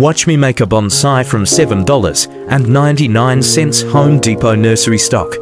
Watch me make a bonsai from $7.99 Home Depot nursery stock.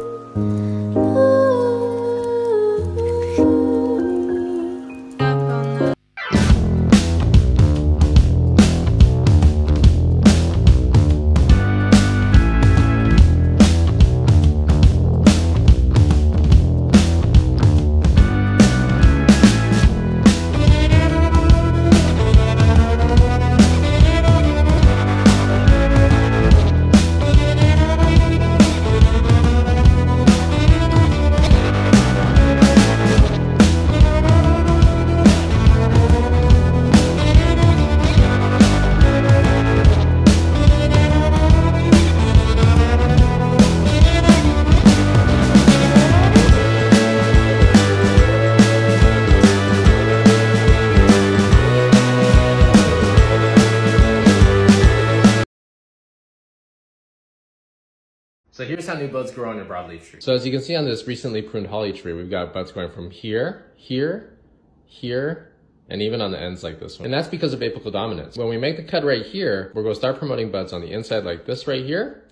So here's how new buds grow on your broadleaf tree. So as you can see on this recently pruned holly tree, we've got buds going from here, here, here, and even on the ends like this one. And that's because of apical dominance. When we make the cut right here, we're going to start promoting buds on the inside like this right here,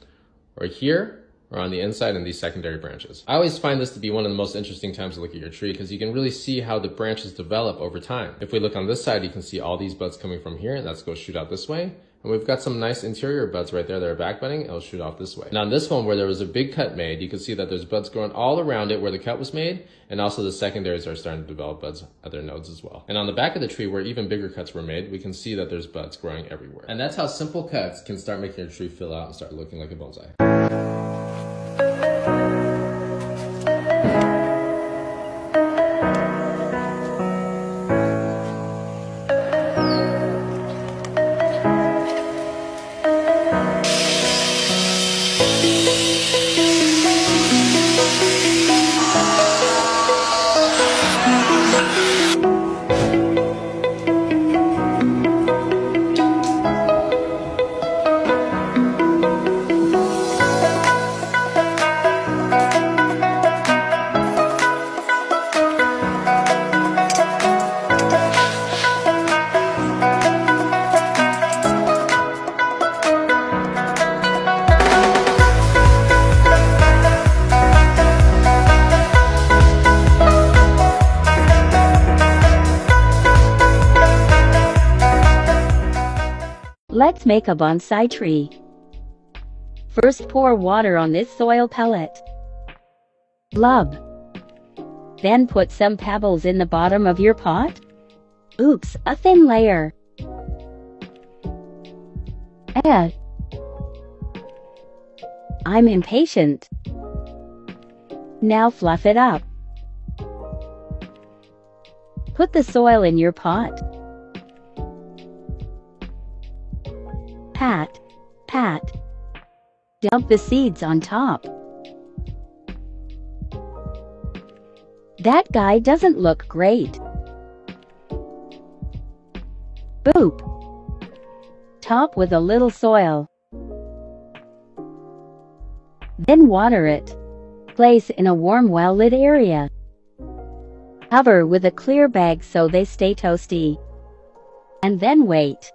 or on the inside in these secondary branches. I always find this to be one of the most interesting times to look at your tree because you can really see how the branches develop over time. If we look on this side, you can see all these buds coming from here, and that's going to shoot out this way. And we've got some nice interior buds right there that are back budding. It'll shoot off this way. And on this one where there was a big cut made, you can see that there's buds growing all around it where the cut was made, and also the secondaries are starting to develop buds at their nodes as well. And on the back of the tree where even bigger cuts were made, we can see that there's buds growing everywhere. And that's how simple cuts can start making your tree fill out and start looking like a bonsai. Let's make a bonsai tree. First, pour water on this soil pellet. Rub. Then put some pebbles in the bottom of your pot. Oops, a thin layer. I'm impatient. Now fluff it up. Put the soil in your pot. Pat, pat. Dump the seeds on top. That guy doesn't look great. Boop. Top with a little soil. Then water it. Place in a warm, well-lit area. Cover with a clear bag so they stay toasty. And then wait.